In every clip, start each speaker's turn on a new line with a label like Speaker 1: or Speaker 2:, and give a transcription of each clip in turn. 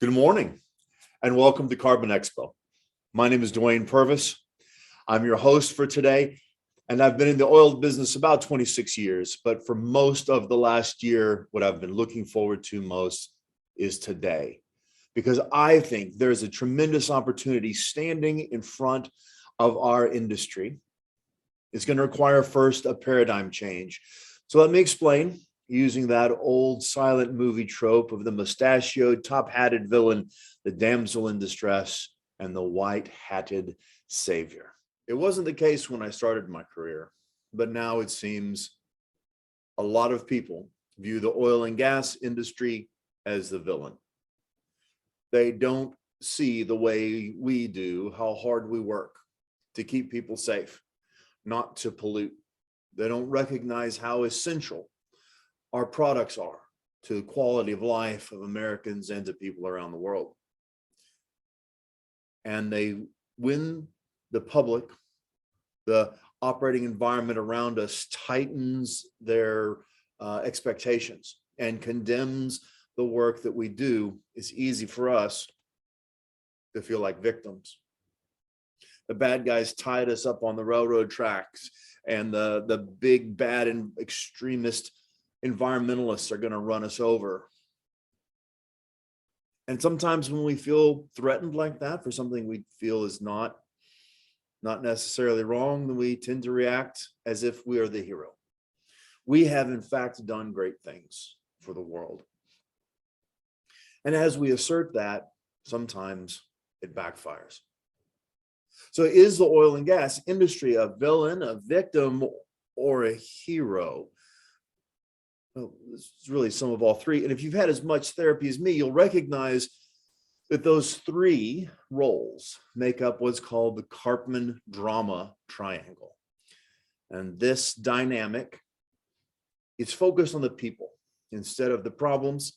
Speaker 1: Good morning and welcome to CarbonExpo. My name is Dwayne Purvis. I'm your host for today, and I've been in the oil business about 26 years, but for most of the last year, what I've been looking forward to most is today, because I think there's a tremendous opportunity standing in front of our industry. It's going to require first a paradigm change. So let me explain, using that old silent movie trope of the mustachioed, top-hatted villain, the damsel in distress, and the white-hatted savior. It wasn't the case when I started my career, but now it seems a lot of people view the oil and gas industry as the villain. They don't see the way we do how hard we work to keep people safe, not to pollute. They don't recognize how essential our products are to the quality of life of Americans and to people around the world. And when the public, the operating environment around us tightens their expectations and condemns the work that we do, it's easy for us to feel like victims. The bad guys tied us up on the railroad tracks, and the big bad and extremist environmentalists are going to run us over. And sometimes when we feel threatened like that for something we feel is not necessarily wrong, then we tend to react as if we are the hero. We have in fact done great things for the world. And as we assert that, sometimes it backfires. So is the oil and gas industry a villain, a victim, or a hero? Well, it's really some of all three. And if you've had as much therapy as me, you'll recognize that those three roles make up what's called the Carpman drama triangle. And this dynamic is focused on the people instead of the problems.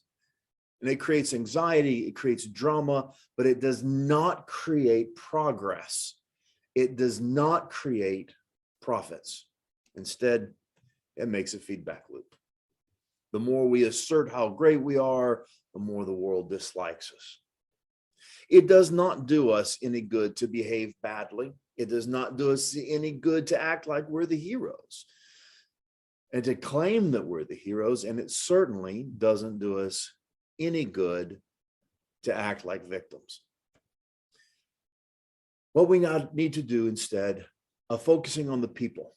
Speaker 1: And it creates anxiety, it creates drama, but it does not create progress. It does not create profits. Instead, it makes a feedback loop. The more we assert how great we are, the more the world dislikes us. It does not do us any good to behave badly. It does not do us any good to act like we're the heroes and to claim that we're the heroes. And it certainly doesn't do us any good to act like victims. What we need to do instead of focusing on the people,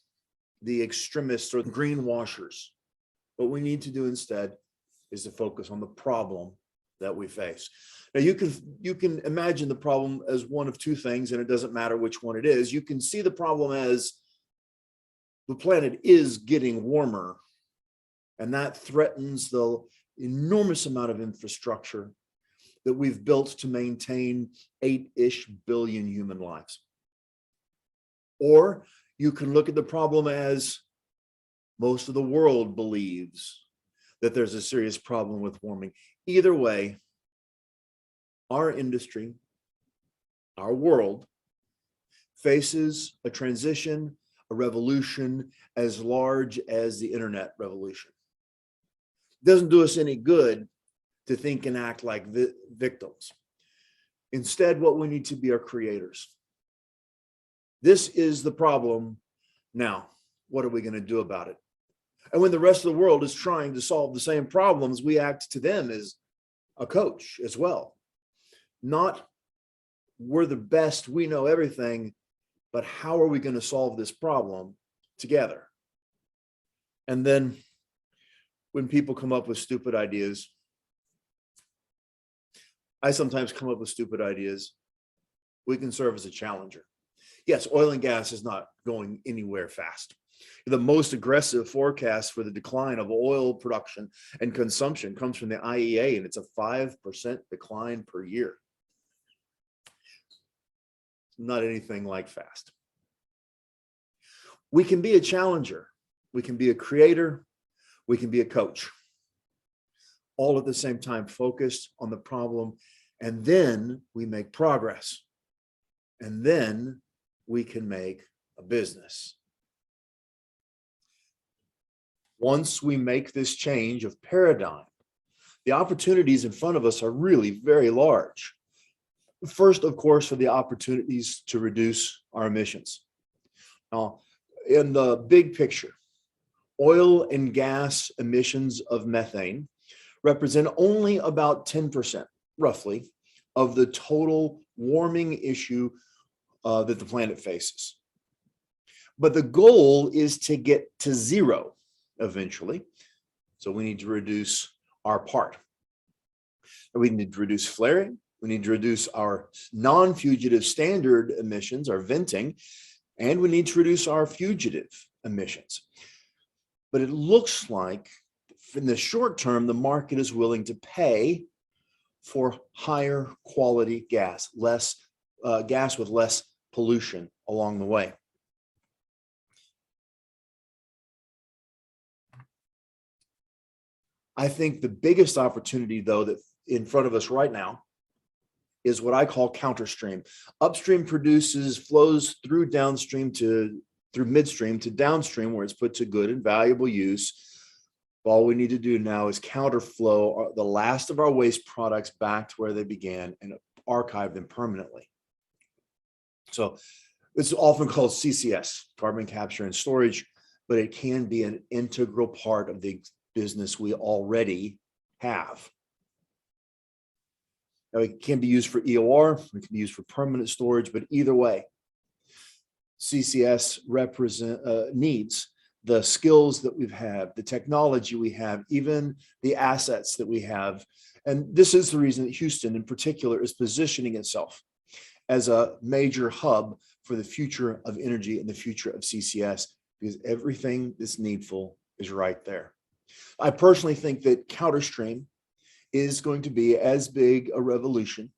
Speaker 1: the extremists or the greenwashers, what we need to do instead is to focus on the problem that we face. Now, you can imagine the problem as one of two things, and it doesn't matter which one it is. You can see the problem as the planet is getting warmer, and that threatens the enormous amount of infrastructure that we've built to maintain 8-ish billion human lives. Or you can look at the problem as most of the world believes that there's a serious problem with warming. Either way, our industry, our world, faces a transition, a revolution as large as the internet revolution. It doesn't do us any good to think and act like victims. Instead, what we need to be are creators. This is the problem. Now, what are we going to do about it? And when the rest of the world is trying to solve the same problems, we act to them as a coach as well. Not we're the best, we know everything, but how are we going to solve this problem together? And then when people come up with stupid ideas, I sometimes come up with stupid ideas, we can serve as a challenger. Yes, oil and gas is not going anywhere fast. The most aggressive forecast for the decline of oil production and consumption comes from the IEA, and it's a 5% decline per year. Not anything like fast. We can be a challenger. We can be a creator. We can be a coach. All at the same time, focused on the problem. And then we make progress. And then we can make a business. Once we make this change of paradigm The opportunities in front of us are really very large. First, of course, are the opportunities to reduce our emissions. Now, in the big picture, oil and gas emissions of methane represent only about 10%, roughly, of the total warming issue that the planet faces. But the goal is to get to zero eventually. So we need to reduce our part. We need to reduce flaring. We need to reduce our non-fugitive standard emissions, our venting, and we need to reduce our fugitive emissions. But it looks like in the short term, the market is willing to pay for higher quality gas, gas with less pollution along the way. I think the biggest opportunity, though, that in front of us right now is what I call counterstream. Upstream flows through midstream to downstream, where it's put to good and valuable use. All we need to do now is counterflow the last of our waste products back to where they began and archive them permanently. So it's often called CCS, carbon capture and storage, but it can be an integral part of the business we already have. Now, it can be used for EOR, it can be used for permanent storage, but either way, CCS needs the skills that we've had, the technology we have, even the assets that we have. And this is the reason that Houston in particular is positioning itself as a major hub for the future of energy and the future of CCS, because everything that's needful is right there. I personally think that counterstream is going to be as big a revolution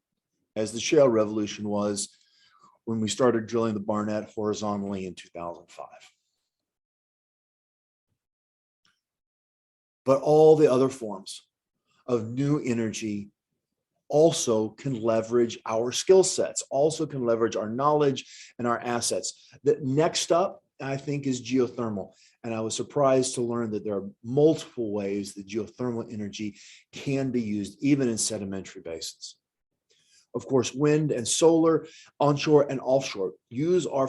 Speaker 1: as the shale revolution was when we started drilling the Barnett horizontally in 2005. But all the other forms of new energy also can leverage our skill sets, also can leverage our knowledge and our assets. The next up, I think, is geothermal. And I was surprised to learn that there are multiple ways that geothermal energy can be used, even in sedimentary basins. Of course, wind and solar, onshore and offshore, use our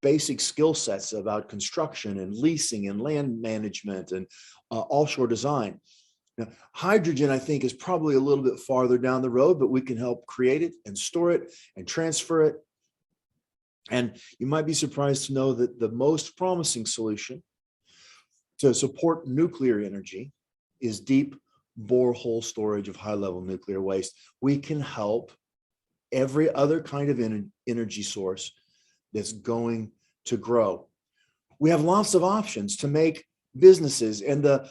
Speaker 1: basic skill sets about construction and leasing and land management and offshore design. Now, hydrogen, I think, is probably a little bit farther down the road, but we can help create it and store it and transfer it. And you might be surprised to know that the most promising solution to support nuclear energy is deep borehole storage of high-level nuclear waste. We can help every other kind of energy source that's going to grow. We have lots of options to make businesses, and the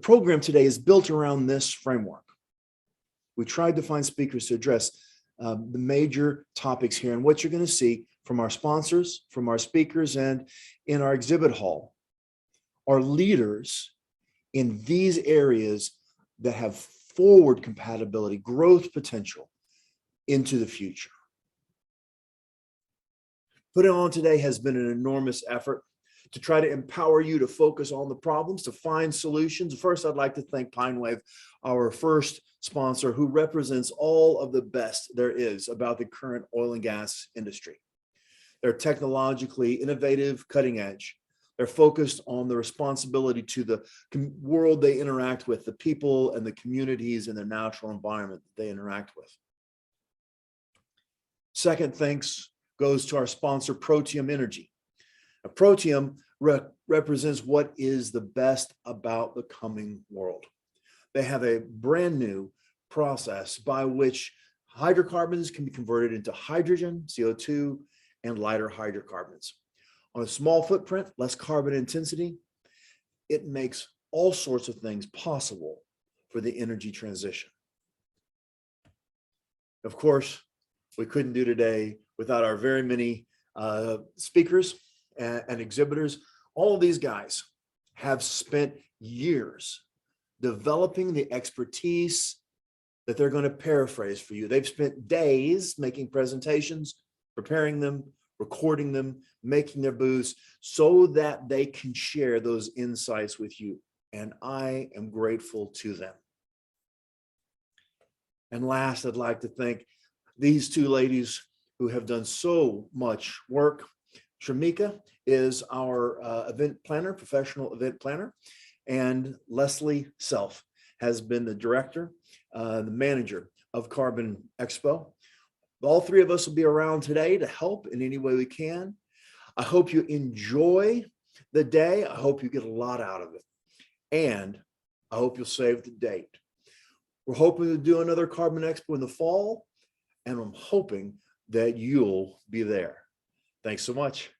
Speaker 1: program today is built around this framework. We tried to find speakers to address the major topics here, and what you're going to see from our sponsors, from our speakers, and in our exhibit hall are leaders in these areas that have forward compatibility, growth potential into the future. Putting on today has been an enormous effort to try to empower you to focus on the problems, to find solutions. First, I'd like to thank Pinewave, our first sponsor, who represents all of the best there is about the current oil and gas industry. They're technologically innovative, cutting edge. They're focused on the responsibility to the world they interact with, the people and the communities and the natural environment that they interact with. Second thanks goes to our sponsor, Protium Energy. Now, Protium represents what is the best about the coming world. They have a brand new process by which hydrocarbons can be converted into hydrogen, CO2, and lighter hydrocarbons. On a small footprint, less carbon intensity, it makes all sorts of things possible for the energy transition. Of course, we couldn't do today without our very many speakers and exhibitors. All of these guys have spent years developing the expertise that they're going to paraphrase for you. They've spent days making presentations, preparing them, recording them, making their booths so that they can share those insights with you. And I am grateful to them. And last, I'd like to thank these two ladies who have done so much work. Shamika is our event planner, professional event planner, and Leslie Self has been the director, the manager of CarbonExpo. All three of us will be around today to help in any way we can. I hope you enjoy the day. I hope you get a lot out of it. And I hope you'll save the date. We're hoping to do another CarbonExpo in the fall, and I'm hoping that you'll be there. Thanks so much.